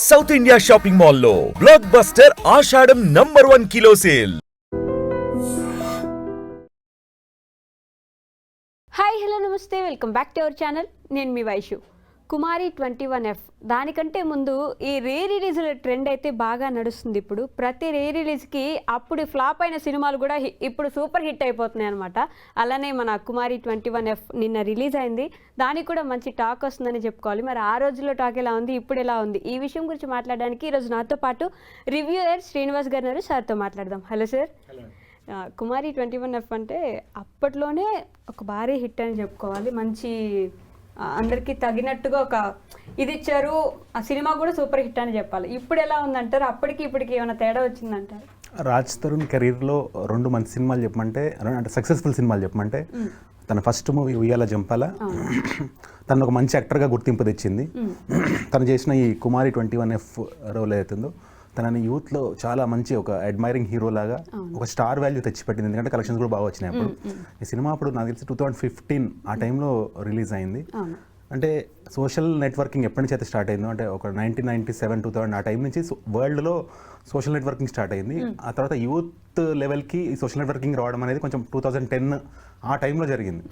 South India shopping మాల్లో block buster ఆషాఢం #1 kilo sale. Hi hello నమస్తే, welcome back to our channel. నేను మీ వైషు. కుమారి 21F దానికంటే ముందు ఈ రీ రిలీజ్ల ట్రెండ్ అయితే బాగా నడుస్తుంది. ఇప్పుడు ప్రతి రీ రిలీజ్కి అప్పుడు ఫ్లాప్ అయిన సినిమాలు కూడా ఇప్పుడు సూపర్ హిట్ అయిపోతున్నాయి అనమాట. అలానే మన కుమారి 21F నిన్న రిలీజ్ అయింది. దానికి కూడా మంచి టాక్ వస్తుందని చెప్పుకోవాలి. మరి ఆ రోజుల్లో టాక్ ఎలా ఉంది, ఇప్పుడు ఎలా ఉంది, ఈ విషయం గురించి మాట్లాడడానికి ఈరోజు నాతో పాటు రివ్యూయర్ శ్రీనివాస్ గారు ఉన్నారు. సార్తో మాట్లాడదాం. Hello sir. కుమారి 21F అంటే అప్పట్లోనే ఒక భారీ హిట్ అని చెప్పుకోవాలి. మంచి అందరికీ తగినట్టుగా ఒక ఇది ఇచ్చారు. ఆ సినిమా కూడా సూపర్ హిట్ అని చెప్పాలి. ఇప్పుడు ఎలా ఉందంటారు? అప్పటికి ఇప్పటికి ఏమైనా తేడా వచ్చిందంటారు? రాజ్ తరుణ్ కెరీర్లో 2 మంచి సినిమాలు చెప్పమంటే, అంటే సక్సెస్ఫుల్ సినిమాలు చెప్పమంటే, తన ఫస్ట్ మూవీ ఉయ్యాల జంపాల తను ఒక మంచి యాక్టర్గా గుర్తింపు తెచ్చింది. తను చేసిన ఈ కుమారి 21F రోల్ అవుతుందో తనని యూత్లో చాలా మంచి ఒక అడ్మైరింగ్ హీరో లాగా ఒక స్టార్ వాల్యూ తెచ్చిపెట్టింది. ఎందుకంటే కలెక్షన్స్ కూడా బాగా వచ్చినాయి అప్పుడు. ఈ సినిమా అప్పుడు నాకు తెలిసి 2015 ఆ టైంలో రిలీజ్ అయింది. అంటే సోషల్ నెట్వర్కింగ్ ఎప్పటి నుంచి అయితే స్టార్ట్ అయిందో, అంటే ఒక 1997, 2000 ఆ టైం నుంచి వరల్డ్లో సోషల్ నెట్వర్కింగ్ స్టార్ట్ అయింది. ఆ తర్వాత యూత్ లెవెల్కి ఈ సోషల్ నెట్వర్కింగ్ రావడం అనేది కొంచెం 2010 ఆ టైంలో జరిగింది.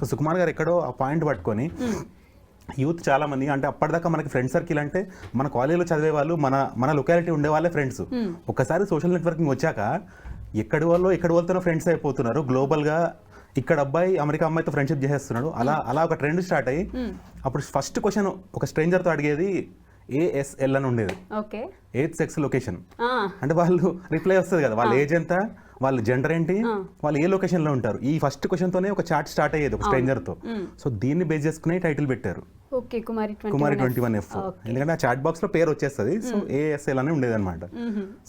సో సుకుమార్ గారు ఎక్కడో ఆ పాయింట్ పట్టుకొని యూత్ చాలా మంది, అంటే అప్పటిదాకా మనకి ఫ్రెండ్ సర్కిల్ అంటే మన కాలేజీలో చదివే వాళ్ళు, మన లొకాలిటీ ఉండే వాళ్ళే ఫ్రెండ్స్. ఒక్కసారి సోషల్ నెట్వర్కింగ్ వచ్చాక ఎక్కడి వాళ్ళతోనో ఫ్రెండ్స్ అయిపోతున్నారు. గ్లోబల్గా ఇక్కడ అబ్బాయి అమెరికా అమ్మాయితో ఫ్రెండ్షిప్ చేసేస్తున్నాడు. అలా ఒక ట్రెండ్ స్టార్ట్ అయ్యి అప్పుడు ఫస్ట్ క్వశ్చన్ ఒక స్ట్రేంజర్తో అడిగేది ASL అని ఉండేది, ఏజ్ సెక్స్ లొకేషన్. అంటే వాళ్ళు రిప్లై వస్తుంది కదా, వాళ్ళ ఏజ్ ఎంత, వాళ్ళ జెండర్ ఏంటి, వాళ్ళు ఏ లొకేషన్లో ఉంటారు. ఈ ఫస్ట్ క్వశ్చన్తోనే ఒక చాట్ స్టార్ట్ అయ్యేది ఒక స్ట్రేంజర్తో. సో దీన్ని బేస్ చేసుకుని టైటిల్ పెట్టారు కుమారి 21F. ఎందుకంటే ఆ చాట్ బాక్స్లో పేరు వచ్చేస్తుంది. సో ASL అని ఉండేది అనమాట.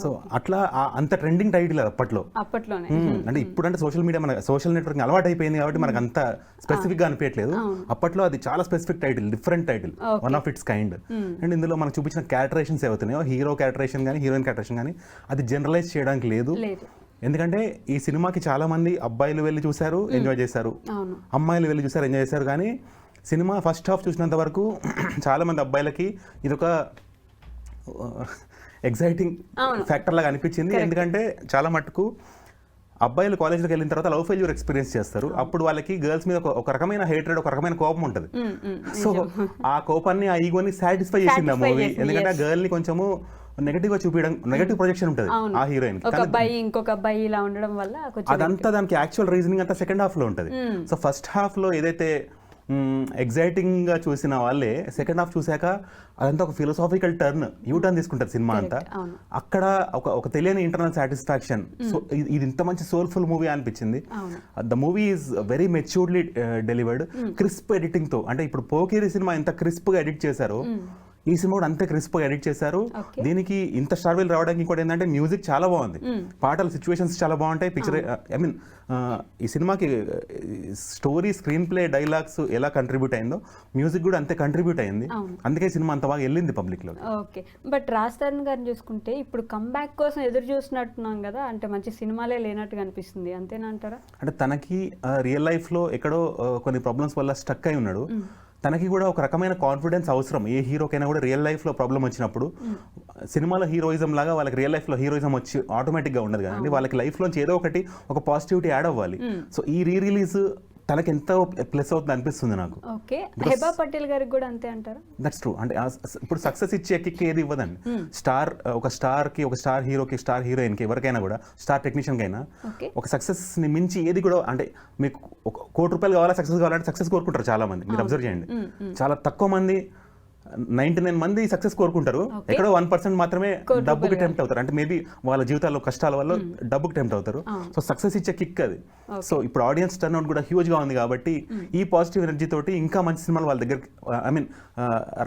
సో అట్లా అంత ట్రెండింగ్ టైటిల్ అప్పట్లోనే. అంటే ఇప్పుడు అంటే సోషల్ మీడియా, మన సోషల్ నెట్వర్కింగ్ అలవాటు అయిపోయింది కాబట్టి మనకు అంత స్పెసిఫిక్గా అనిపించట్లేదు. అప్పట్లో అది చాలా specific title, different title, one of it's kind. And ఇందులో మనకు చూపించిన క్యారెక్టరేషన్స్ ఏవవుతున్నాయో, హీరో క్యారెక్టరేషన్ కానీ హీరోయిన్ క్యారెక్టరేషన్ కానీ అది జనరలైజ్ చేయడానికి లేదు. ఎందుకంటే ఈ సినిమాకి చాలా మంది అబ్బాయిలు వెళ్ళి చూశారు, ఎంజాయ్ చేశారు, అమ్మాయిలు వెళ్ళి చూశారు, ఎంజాయ్ చేశారు. కానీ సినిమా ఫస్ట్ హాఫ్ చూసినంత వరకు చాలా మంది అబ్బాయిలకి ఇది ఒక ఎగ్జైటింగ్ ఫ్యాక్టర్ లాగా అనిపించింది. ఎందుకంటే చాలా మటుకు అబ్బాయిలు కాలేజ్లోకి వెళ్ళిన తర్వాత లవ్ ఫెయిల్యూర్ ఎక్స్పీరియన్స్ చేస్తారు. అప్పుడు వాళ్ళకి గర్ల్స్ మీద ఒక రకమైన హేట్రెడ్, ఒక రకమైన కోపం ఉంటుంది. సో ఆ కోపాన్ని, ఆ ఈగోని సాటిస్ఫై చేసింది ఆ మూవీ. ఎందుకంటే ఆ గర్ల్ ని కొంచెము నెగటివ్ గా చూపించడం, నెగటివ్ ప్రొజెక్షన్ ఉంటుంది ఆ హీరోయిన్. ఇంకొక అబ్బాయి ఇలా ఉండడం వల్ల అదంతా దానికి యాక్చువల్ రీజనింగ్ అంతా సెకండ్ హాఫ్ లో ఉంటుంది. సో ఫస్ట్ హాఫ్ లో ఏదైతే ఎగ్జైటింగ్ గా చూసిన వాళ్ళే సెకండ్ హాఫ్ చూసాక అదంతా ఒక ఫిలోసాఫికల్ యూటర్న్ తీసుకుంటారు సినిమా అంతా. అక్కడ ఒక తెలియని ఇంటర్నల్ సాటిస్ఫాక్షన్. సో ఇది ఇంత మంచి సోల్ఫుల్ మూవీ అనిపించింది. The movie is very maturedly delivered, crisp editing తో. అంటే ఇప్పుడు పోకిరి సినిమా ఎంత క్రిస్ప్ గా ఎడిట్ చేశారో ఈ సినిమా కూడా అంతే క్రిస్ప్ గా ఎడిట్ చేశారు. దీనికి ఇంత స్టార్ వేల్ రావడానికి ఇంకోటి ఏంటంటే మ్యూజిక్ చాలా బాగుంది, పాటలు, సిచ్యువేషన్స్ చాలా బాగుంటాయి. పిక్చర్ ఈ సినిమాకి స్టోరీ, స్క్రీన్ ప్లే, డైలాగ్స్ ఎలా కంట్రిబ్యూట్ అయిందో మ్యూజిక్ కూడా అంతే కంట్రిబ్యూట్ అయింది. అందుకే సినిమా అంత బాగా వెళ్ళింది పబ్లిక్ లో. ఓకే, బట్ రాజ్ తరుణ్ గారిని చూసుకుంటే ఇప్పుడు కంబ్యాక్ కోసం ఎదురు చూస్తున్నట్టున్నాం కదా, అంటే మంచి సినిమాలే లేనట్టుగా అనిపిస్తుంది. అంతేనా అంటారా? అంటే తనకి రియల్ లైఫ్ లో ఎక్కడో కొన్ని ప్రాబ్లమ్స్ వల్ల స్టక్ అయి ఉన్నాడు. తనకి కూడా ఒక రకమైన కాన్ఫిడెన్స్ అవసరం. ఏ హీరోకైనా కూడా రియల్ లైఫ్లో ప్రాబ్లం వచ్చినప్పుడు సినిమాలో హీరోయిజం లాగా వాళ్ళకి రియల్ లైఫ్లో హీరోయిజం వచ్చి ఆటోమేటిక్గా ఉండదు కదండి. వాళ్ళకి లైఫ్లోంచి ఏదో ఒకటి ఒక పాజిటివిటీ యాడ్ అవ్వాలి. సో ఈ రిలీజ్ తనకి ఎంతో ప్లస్ అవుతుంది అనిపిస్తుంది నాకు. ఓకే, హెబా పటేల్ గారికి కూడా అంతే అంటారా? That's true. అంటే ఇప్పుడు సక్సెస్ ఇచ్చే కిక్ ఏది ఇవ్వదండి. ఒక స్టార్ హీరోకి, స్టార్ హీరోయిన్కి, ఎవరికైనా కూడా, స్టార్ టెక్నీషియన్కి అయినా ఒక సక్సెస్ ని మించి ఏది కూడా, అంటే మీకు ₹1 కోటి కావాలా, సక్సెస్ కావాలంటే సక్సెస్ కోరుకుంటారు చాలా మంది. మీరు అబ్జర్వ్ చేయండి, చాలా తక్కువ మంది, 99 మంది సక్సెస్ కోరుకుంటారు, ఎక్కడో 1% మాత్రమే డబ్బుకి టెంప్ట్ అవుతారు. అంటే మేబీ వాళ్ళ జీవితాల్లో కష్టాల వల్ల డబ్బుకి టెంప్ట్ అవుతారు. సో సక్సెస్ ఇచ్చే కిక్ అది. సో ఇప్పుడు ఆడియన్స్ టర్న్ అవుట్ కూడా హ్యూజ్ గా ఉంది కాబట్టి ఈ పాజిటివ్ ఎనర్జీ తోటి ఇంకా మంచి సినిమాలు వాళ్ళ దగ్గర, ఐ మీన్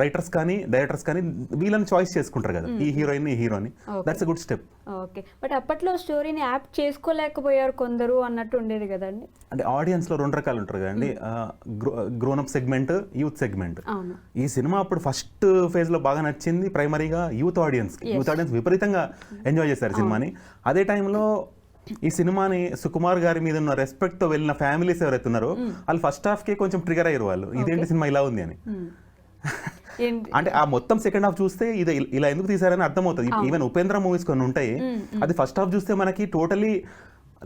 రైటర్స్ కానీ డైరెక్టర్స్ కానీ వీళ్ళని చాయిస్ చేసుకుంటారు కదా, ఈ హీరోయిన్, ఈ హీరోని. That's a good step. Okay, but అప్పట్లో స్టోరీని యాప్ చేసుకోలేకపోయారు కొందరు అన్నట్టు ఉండేది కదండి. అంటే ఆడియన్స్ లో 2 రకాలు ఉంటారు కదండి, grown up segment, youth segment. ఈ సినిమా అప్పుడు ఫస్ట్ ఫేజ్ లో బాగా నచ్చింది ప్రైమరీగా యూత్ ఆడియన్స్ విపరీతంగా ఎంజాయ్ చేశారు సినిమాని. అదే టైంలో ఈ సినిమాని సుకుమార్ గారి మీద ఉన్న రెస్పెక్ట్ తో వెళ్ళిన ఫ్యామిలీస్ ఎవరైతే ఉన్నారో వాళ్ళు ఫస్ట్ హాఫ్ కి కొంచెం ట్రిగర్ అయ్యారు. వాళ్ళు ఇదేంటి సినిమా ఇలా ఉంది అని. అంటే ఆ మొత్తం సెకండ్ హాఫ్ చూస్తే ఇది ఇలా ఎందుకు తీసారని అర్థమవుతుంది. ఈవెన్ ఉపేంద్ర మూవీస్ కొన్ని ఉంటాయి, అది ఫస్ట్ హాఫ్ చూస్తే మనకి టోటలీ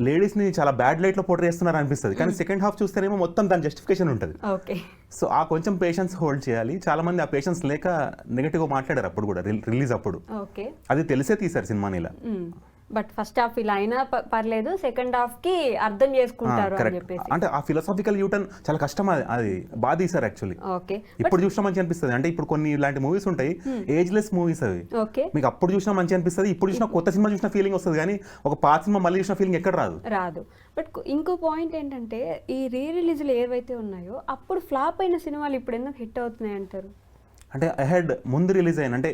లేడీస్ ని చాలా బ్యాడ్ లైట్ లో పోర్ట్రే చేస్తున్నారు అనిపిస్తుంది, కానీ సెకండ్ హాఫ్ చూస్తేనేమో మొత్తం దాని జస్టిఫికేషన్ ఉంటుంది. సో ఆ కొంచెం పేషెన్స్ హోల్డ్ చేయాలి. చాలా మంది ఆ పేషెన్స్ లేక నెగటివ్ గా మాట్లాడారు అప్పుడు కూడా, రిలీజ్ అప్పుడు. అది తెలిసే తీశారు సినిమాని ఇలా. బట్ ఫస్ట్ హాఫ్ ఇలా అయినా పర్లేదు, సెకండ్ హాఫ్ కి అర్థం చేసుకుంటారు అని చెప్పేసి. అంటే ఆ ఫిలాసాఫికల్ యూటర్న్ చాలా కష్టం, అది బాగా తీసారు యాక్చువల్లీ. ఇప్పుడు చూసినా మంచి అనిపిస్తుంది. అంటే ఇప్పుడు కొన్ని ఇలాంటి మూవీస్ ఉంటాయి, ఏజ్లెస్ మూవీస్ అవి, మీకు అప్పుడు చూసినా మంచి అనిపిస్తుంది, ఇప్పుడు చూసినా కొత్త సినిమా చూసిన ఫీలింగ్ వస్తుంది, కానీ ఒక పాత సినిమా మళ్ళీ చూసిన ఫీలింగ్ ఎక్కడ రాదు. బట్ ఇంకో పాయింట్ ఏంటంటే, ఈ రీ రిలీజ్లు ఏవైతే ఉన్నాయో అప్పుడు ఫ్లాప్ అయిన సినిమాలు ఇప్పుడు ఎందుకు హిట్ అవుతున్నాయి అంటారు? అంటే అహెడ్ ముందు రిలీజ్ అయిన, అంటే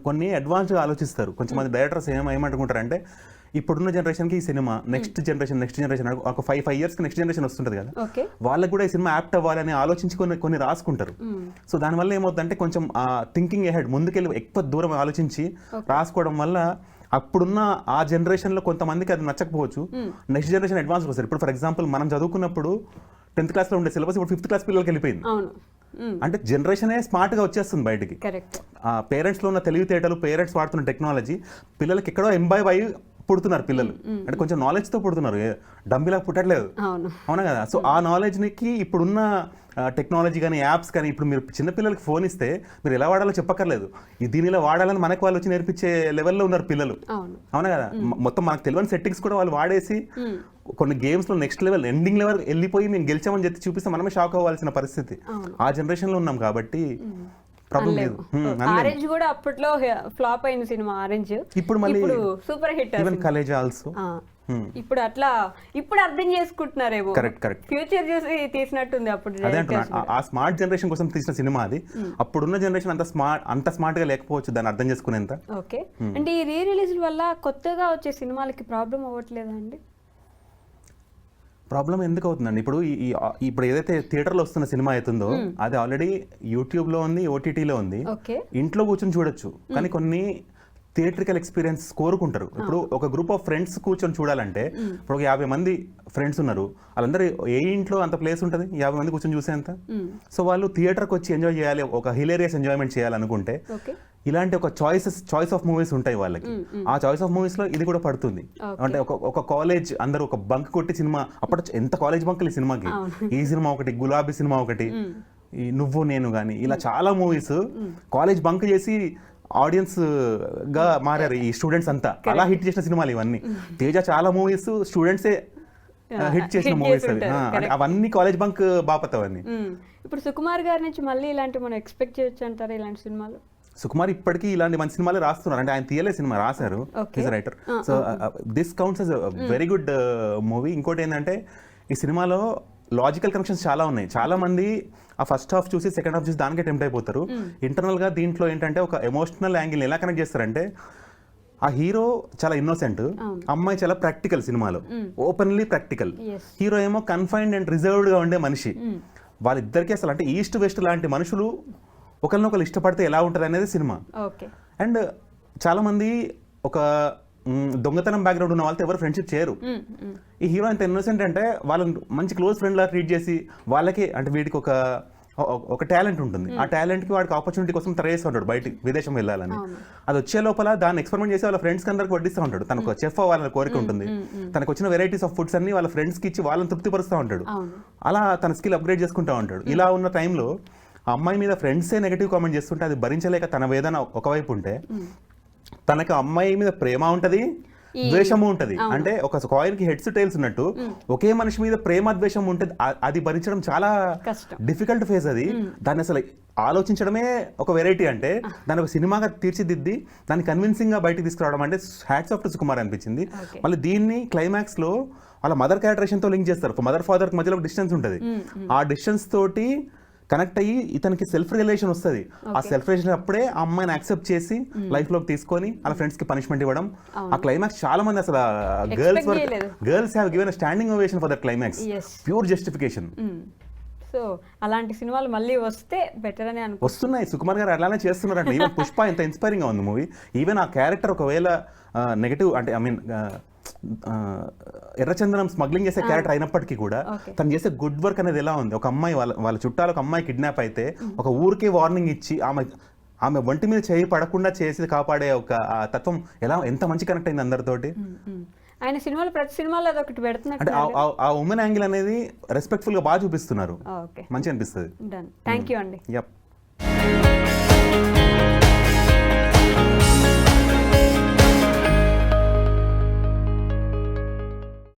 కొన్ని అడ్వాన్స్గా ఆలోచిస్తారు కొంచెంమంది డైరెక్టర్స్. ఏమంటుకుంటారంటే ఇప్పుడున్న జనరేషన్కి ఈ సినిమా నెక్స్ట్ జనరేషన్ ఒక 5 yearsకి నెక్స్ట్ జనరేషన్ వస్తుంటుంది కదా, వాళ్ళకి కూడా ఈ సినిమా యాప్ట్ అవ్వాలని ఆలోచించి కొన్ని రాసుకుంటారు. సో దానివల్ల ఏమవుతుందంటే కొంచెం థింకింగ్ అహెడ్, ముందుకెళ్ళి ఎక్కువ దూరం ఆలోచించి రాసుకోవడం వల్ల అప్పుడున్న ఆ జనరేషన్లో కొంతమందికి అది నచ్చకపోవచ్చు, నెక్స్ట్ జనరేషన్ అడ్వాన్స్ వస్తారు. ఇప్పుడు ఫర్ ఎగ్జాంపుల్ మనం చదువుకున్నప్పుడు 10th క్లాస్లో ఉండే సిలబస్ ఇప్పుడు 5th క్లాస్ పిల్లలకి వెళ్ళిపోయింది. అంటే జనరేషనే స్మార్ట్ గా వచ్చేస్తుంది బయటికి. పేరెంట్స్ లో ఉన్న తెలివితేటలు, పేరెంట్స్ వాడుతున్న టెక్నాలజీ పిల్లలకి ఎక్కడో ఎంబైబ్ అయ్యి పుడుతున్నారు పిల్లలు. అంటే కొంచెం నాలెడ్జ్ తో పుడుతున్నారు, డంబిలా పుట్టట్లేదు. అవునా కదా? సో ఆ నాలెడ్జ్ కి ఇప్పుడున్న టెక్నాలజీ కానీ యాప్స్ కానీ, ఇప్పుడు మీరు చిన్నపిల్లలకి ఫోన్ ఇస్తే మీరు ఎలా వాడాలో చెప్పక్కర్లేదు, దీని ఇలా వాడాలని మనకు వాళ్ళు వచ్చి నేర్పించే లెవెల్లో ఉన్నారు పిల్లలు. అవునా కదా? మొత్తం మనకు తెలియని సెట్టింగ్స్ కూడా వాళ్ళు వాడేసి కొన్ని గేమ్స్ లో నెక్స్ట్ లెవెల్, ఎండింగ్ లెవెల్ వెళ్ళిపోయి మేము గెలిచామని చెప్పి చూపిస్తే మనమే షాక్ అవ్వాల్సిన పరిస్థితి. ఆ జనరేషన్ లో ఉన్నాం కాబట్టి ప్రాబ్లం లేదు. ఆరెంజ్ కూడా అప్పట్లో ఫ్లాప్ అయిన సినిమా ఆరెంజ్, ఇప్పుడు మళ్ళీ super hit. Even Khaleja also. ఇప్పుడు అర్థం చేసుకుంటున్నారేమో, కరెక్ట్ ఫ్యూచర్ చూసి తీసినట్టుంది అప్పుడు. అదే అంటున్నా, ఆ స్మార్ట్ జనరేషన్ కోసం తీసిన సినిమా అది. అప్పుడున్న జనరేషన్ అంత స్మార్ట్ గా లేకపోవచ్చు దాన్ని అర్థం చేసుకునేంత. ఓకే, అంటే ఈ రీ రిలీజ్ వల్ల కొత్తగా వచ్చే సినిమాలకి ప్రాబ్లం అవ్వట్లేదా అండి? ప్రాబ్లం ఎందుకు అవుతుందండి? ఇప్పుడు ఏదైతే థియేటర్లో వస్తున్న సినిమా అవుతుందో అది ఆల్రెడీ యూట్యూబ్లో ఉంది, ఓటీటీలో ఉంది, ఇంట్లో కూర్చొని చూడొచ్చు. కానీ కొన్ని థియేట్రికల్ ఎక్స్పీరియన్స్ కోరుకుంటారు. ఇప్పుడు ఒక గ్రూప్ ఆఫ్ ఫ్రెండ్స్ కూర్చొని చూడాలంటే, ఇప్పుడు ఒక 50 మంది ఫ్రెండ్స్ ఉన్నారు, వాళ్ళందరూ ఏ ఇంట్లో అంత ప్లేస్ ఉంటుంది 50 మంది కూర్చొని చూసేంత. సో వాళ్ళు థియేటర్కి వచ్చి ఎంజాయ్ చేయాలి, ఒక హిలేరియస్ ఎంజాయ్మెంట్ చేయాలనుకుంటే ఇలాంటి ఒక చాయిస్ ఆఫ్ మూవీస్ ఉంటాయి వాళ్ళకి. ఆ చాయిస్ ఆఫ్ మూవీస్ లో ఇది కూడా పడుతుంది. అంటే ఒక కాలేజ్ అందరూ ఒక బంక్ కొట్టి సినిమా, అప్పుడు ఎంత కాలేజ్ బంకులు ఈ సినిమాకి. ఈ సినిమా ఒకటి, గులాబీ సినిమా ఒకటి, ఈ నువ్వు నేను గాని, ఇలా చాలా మూవీస్ కాలేజ్ బంక్ చేసి ఆడియన్స్ గా మారారు ఈ స్టూడెంట్స్ అంతా. అలా హిట్ చేసిన సినిమాలు ఇవన్నీ. తేజ చాలా మూవీస్ స్టూడెంట్సే హిట్ చేసిన మూవీస్ అవి. అవన్నీ కాలేజ్ బంక్ బాపత్ అవన్నీ. ఇప్పుడు సుకుమార్ గారి నుంచి మళ్ళీ ఇలాంటి మనం ఎక్స్పెక్ట్ చేయొచ్చు అంటారా ఇలాంటి సినిమాలు? సుకుమార్ ఇప్పటికీ ఇలాంటి మంచి సినిమాలు రాస్తున్నారు. అంటే ఆయన తీయలే సినిమా రాశారు, is writer. So this counts as very good movie. ఇంకోటి ఏంటంటే ఈ సినిమాలో లాజికల్ కనెక్షన్స్ చాలా ఉన్నాయి. చాలా మంది ఆ ఫస్ట్ హాఫ్ చూసి సెకండ్ హాఫ్ చూసి దానికే టెంప్ట్ అయిపోతారు. ఇంటర్నల్ గా దీంట్లో ఏంటంటే ఒక ఎమోషనల్ యాంగిల్ ఎలా కనెక్ట్ చేస్తారంటే, ఆ హీరో చాలా ఇన్నోసెంట్, అమ్మాయి చాలా ప్రాక్టికల్. సినిమాలో ఓపెన్లీ ప్రాక్టికల్. హీరో ఏమో కన్ఫైన్డ్ అండ్ రిజర్వ్డ్ గా ఉండే మనిషి. వాళ్ళిద్దరికీ అసలు అంటే ఈస్ట్ వెస్ట్ లాంటి మనుషులు ఒకరినొకరు ఇష్టపడితే ఎలా ఉంటుంది అనేది సినిమా. అండ్ చాలా మంది ఒక దొంగతనం బ్యాక్గ్రౌండ్ ఉన్న వాళ్ళతో ఎవరు ఫ్రెండ్షిప్ చేయరు. ఈ హీరో ఎంత ఇన్నోసెంట్ అంటే వాళ్ళని మంచి క్లోజ్ ఫ్రెండ్ లా ట్రీట్ చేసి, వాళ్ళకి అంటే వీడికి ఒక టాలెంట్ ఉంటుంది, ఆ టాలెంట్ కి వాడికి ఆపర్చునిటీ కోసం ట్రై చేస్తూ ఉంటాడు బయటికి విదేశం వెళ్ళాలని. అది వచ్చే లోపల దాన్ని ఎక్స్పెరిమెంట్ చేసి వాళ్ళ ఫ్రెండ్స్ అందరికి వడ్డిస్తూ ఉంటాడు. తనకు చెఫ్ అవ్వాలని కోరిక ఉంటుంది, తనకు వచ్చిన వెరైటీస్ ఆఫ్ ఫుడ్స్ అన్ని వాళ్ళ ఫ్రెండ్స్ కి ఇచ్చి వాళ్ళని తృప్తిపరుస్తూ ఉంటాడు. అలా తన స్కిల్ అప్గ్రేడ్ చేసుకుంటూ ఉంటాడు. ఇలా ఉన్న టైంలో ఆ అమ్మాయి మీద ఫ్రెండ్సే నెగిటివ్ కామెంట్ చేస్తుంటే అది భరించలేక తన వేదన ఒకవైపు ఉంటే, తనకు అమ్మాయి మీద ప్రేమ ఉంటది, ద్వేషము ఉంటది. అంటే ఒక కాయిన్ కి హెడ్స్ టైల్స్ ఉన్నట్టు ఒకే మనిషి మీద ప్రేమ ద్వేషం ఉంటది. అది భరించడం చాలా డిఫికల్ట్ ఫేజ్. అది దాన్ని అసలు ఆలోచించడమే ఒక వెరైటీ. అంటే దాని ఒక సినిమాగా తీర్చిదిద్ది దాన్ని కన్విన్సింగ్ గా బయటకు తీసుకురావడం అంటే హ్యాట్స్ ఆఫ్ టు సుకుమార్ అనిపించింది. మళ్ళీ దీన్ని క్లైమాక్స్ లో వాళ్ళ మదర్ క్యారెక్టరేషన్ తో లింక్ చేస్తారు. మదర్ ఫాదర్ కి మధ్యలో డిస్టెన్స్ ఉంటుంది. ఆ డిస్టెన్స్ తోటి కనెక్ట్ అయ్యి ఇతనికి సెల్ఫ్ రిలేషన్ వస్తుంది. ఆ సెల్ఫ్ రిలేషన్ అప్పుడే ఆ అమ్మాయిని యాక్సెప్ట్ చేసి లైఫ్ లోకి తీసుకొని వాళ్ళ ఫ్రెండ్స్ కి పనిష్మెంట్ ఇవ్వడం. ఆ క్లైమాక్స్ చాలా మంది అసలు girls have given standing ovation for that climax. Pure justification. So అలాంటి సినిమాలు మళ్ళీ వస్తే బెటర్ అని వస్తున్నాయి. సుకుమార్ గారు అలానే చేస్తున్నారంటే. ఈవెన్ పుష్ప ఎంత ఇన్స్పైరింగ్ గా ఉంది మూవీ. ఈవెన్ ఆ క్యారెక్టర్ ఒకవేళ నెగటివ్ అంటే ఐ మీన్ ఎర్రచందనం స్మగ్లింగ్ చేసే క్యారెక్టర్ అయినప్పటికీ కూడా తను చేసే గుడ్ వర్క్ అనేది ఎలా ఉంది. ఒక అమ్మాయి వాళ్ళ చుట్టాలకు అమ్మాయి కిడ్నాప్ అయితే ఒక ఊరికే వార్నింగ్ ఇచ్చి ఆమె ఒంటి మీద చేయి పడకుండా చేసి కాపాడే ఒక తత్వం ఎంత మంచి కనెక్ట్ అయింది అందరితోటి. ఆయన సినిమాలో ప్రతి సినిమాలో అదొకటి పెడుతున్నట్టు అంటే ఆ ఉమెన్ యాంగిల్ అనేది రెస్పెక్ట్ఫుల్ గా బాగా చూపిస్తున్నారు. మంచి అనిపిస్తుంది. థ్యాంక్ యూ అండి. యప్.